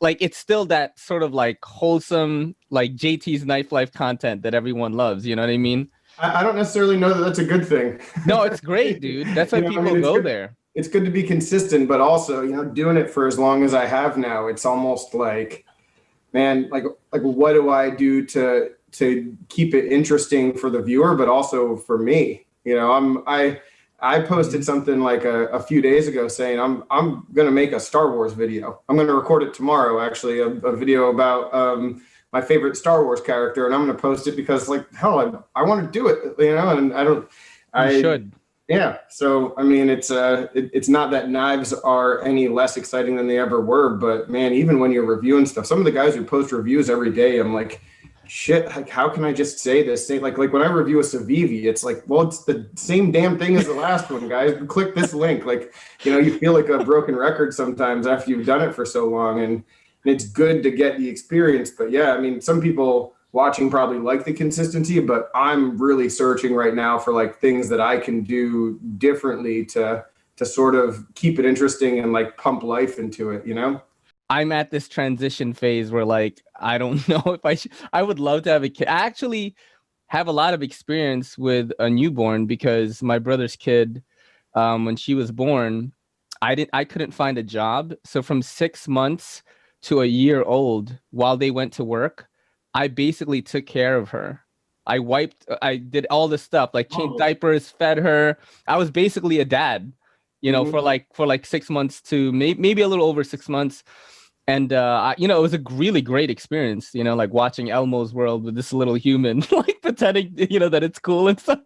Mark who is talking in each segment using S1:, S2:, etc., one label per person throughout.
S1: like it's still that sort of like wholesome, like JT's Knife Life content that everyone loves. You know what I mean?
S2: I don't necessarily know that that's a good thing.
S1: No, it's great, dude. That's why
S2: I mean,
S1: people
S2: it's
S1: go
S2: good.
S1: there.
S2: It's good to be consistent, but also, doing it for as long as I have now, it's almost like, man, like what do I do to keep it interesting for the viewer, but also for me? I posted
S1: Mhm.
S2: something like a few days ago saying I'm gonna make a Star Wars video. I'm gonna record it tomorrow, actually, a video about my favorite Star Wars character, and I'm gonna post it because like hell, I want to do it, and I don't,
S1: You
S2: I
S1: should.
S2: yeah. So I mean, it's not that knives are any less exciting than they ever were, but man, even when you're reviewing stuff, some of the guys who post reviews every day, I'm like, shit, like how can I just say this? Say like when I review a Civivi, it's like, well, it's the same damn thing as the last one, guys. Click this link. Like, you feel like a broken record sometimes after you've done it for so long, and it's good to get the experience. But yeah, I mean, some people watching probably like the consistency, but I'm really searching right now for like things that I can do differently to sort of keep it interesting and like pump life into it,
S1: I'm at this transition phase where like I don't know if I would love to have a kid. I actually have a lot of experience with a newborn because my brother's kid, when she was born, I couldn't find a job. So from 6 months to a year old, while they went to work, I basically took care of her. I did all the stuff, like changed
S2: Oh.
S1: diapers, fed her. I was basically a dad,
S2: Mhm.
S1: for like 6 months to maybe a little over 6 months. And it was a really great experience, like watching Elmo's world with this little human, like pretending, that it's cool and stuff.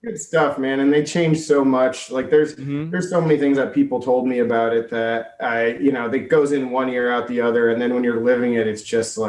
S2: Good stuff, man. And they change so much. Like
S1: Hmm.
S2: there's so many things that people told me about it that that goes in one ear out the other, and then when you're living it, it's just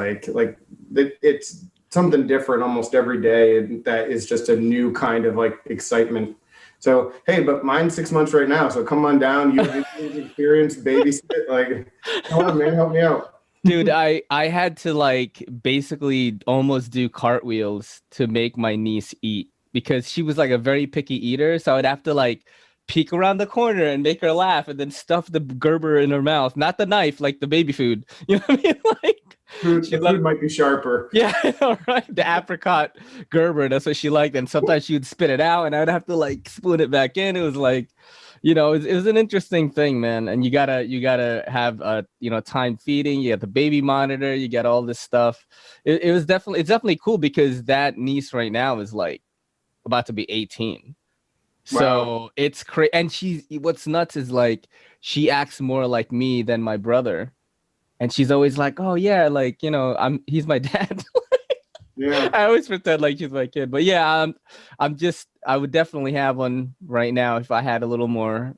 S2: it's something different almost every day, and that is just a new kind of like excitement. So hey, but mine's 6 months right now, so come on down. You have experience, babysit. Like, come on, man, help me out.
S1: Dude, I had to like basically almost do cartwheels to make my niece eat because she was like a very picky eater. So I would have to like peek around the corner and make her laugh and then stuff the Gerber in her mouth, not the knife, like the baby food. You know what I mean? Like
S2: Food,
S1: she
S2: the food
S1: loved,
S2: might be sharper.
S1: yeah, all right, the apricot Gerber. That's what she liked. And sometimes she would spit it out, and I'd have to like spoon it back in. It was like, it was an interesting thing, man. And you gotta have time feeding. You got the baby monitor. You got all this stuff. It's definitely cool because that niece right now is like about to be 18.
S2: Wow.
S1: So it's crazy. And what's nuts is like she acts more like me than my brother. And she's always like, "Oh yeah, like he's my dad."
S2: Yeah.
S1: I always pretend like she's my kid, but yeah, I would definitely have one right now if I had a little more,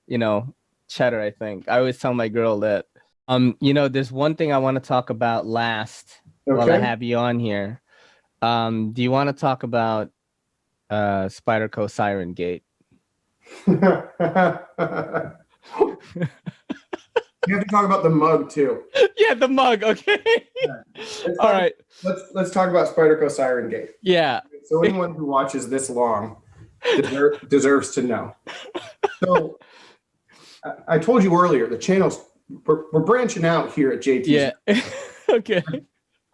S1: cheddar. I think I always tell my girl that. There's one thing I want to talk about last while I
S2: Okay.
S1: have you on here. Do you want to talk about Spyderco Siren Gate?
S2: You have to talk about the mug too.
S1: Yeah, the mug. Okay.
S2: Yeah. Let's
S1: All
S2: talk.
S1: right.
S2: Let's talk about Spyderco Siren Gate.
S1: Yeah.
S2: So anyone who watches this long deserves to know. So I told you earlier, the channels we're branching out here at JT's.
S1: Yeah. Okay.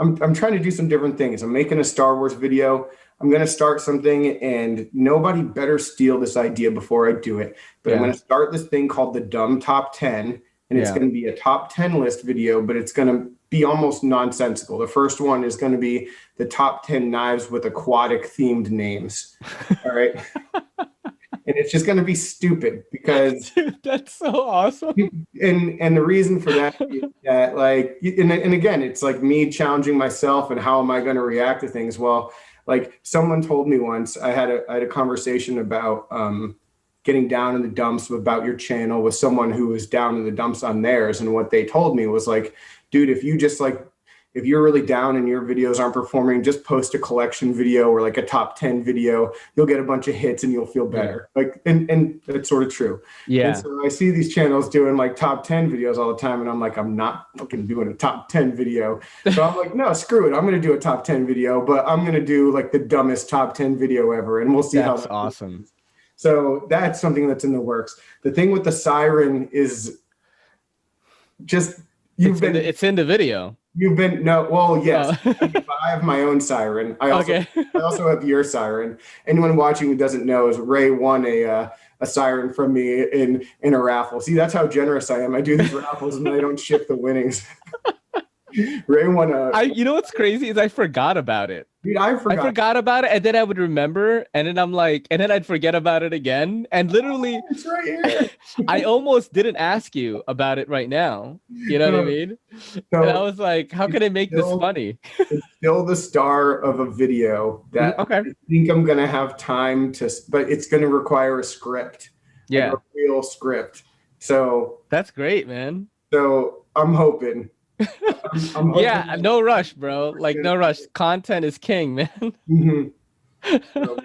S2: I'm trying to do some different things. I'm making a Star Wars video. I'm going to start something, and nobody better steal this idea before I do it. But I'm
S1: Yeah.
S2: going to start this thing called the Dumb Top 10, and it's
S1: Yeah.
S2: going to be a top 10 list video, but it's going to be almost nonsensical. The first one is going to be the top 10 knives with aquatic themed names. All right. And it's just going to be stupid because
S1: Dude, that's so awesome.
S2: and the reason for that is that like and again it's like me challenging myself and how am I going to react to things. Well, like someone told me once, I had a conversation about getting down in the dumps about your channel with someone who was down in the dumps on theirs, and what they told me was like, dude, if you're really down and your videos aren't performing, just post a collection video or like a top 10 video. You'll get a bunch of hits and you'll feel
S1: Yeah.
S2: better. Like, and that's sort of true. And
S1: Yeah.
S2: so I see these channels doing like top 10 videos all the time. And I'm like, I'm not fucking doing a top 10 video. So I'm like, no, screw it. I'm going to do a top 10 video, but I'm going to do like the dumbest top 10 video ever. And we'll see how
S1: That's
S2: that goes.
S1: awesome.
S2: So that's something that's in the works. The thing with the siren is just
S1: It's in the video.
S2: You've been no, well, yes.
S1: Oh.
S2: I have my own siren.
S1: Okay.
S2: I also have your siren. Anyone watching who doesn't know is Ray won a siren from me in a raffle. See, that's how generous I am. I do these raffles and I don't ship the winnings. Ray won
S1: you know what's crazy is I forgot about it.
S2: Dude, I
S1: forgot about it, and then I would remember, and then I'm like, and then I'd forget about it again. And literally,
S2: it's right here.
S1: I almost didn't ask you about it right now. You know what I mean?
S2: So
S1: and I was like, how can I make this funny?
S2: It's still the star of a video that I think I'm gonna have time to, but it's gonna require a script.
S1: Yeah,
S2: like a real script. So
S1: that's great, man.
S2: So I'm hoping. I'm hoping
S1: yeah, no rush, bro. Like no rush. Content is king, man.
S2: Mm-hmm. So,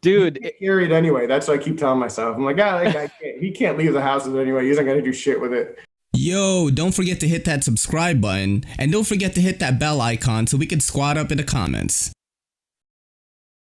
S1: dude,
S2: carried anyway. That's what I keep telling myself. I'm like, that guy he can't leave the house with it anyway. He isn't gonna do shit with it.
S3: Yo, don't forget to hit that subscribe button, and don't forget to hit that bell icon so we can squad up in the comments.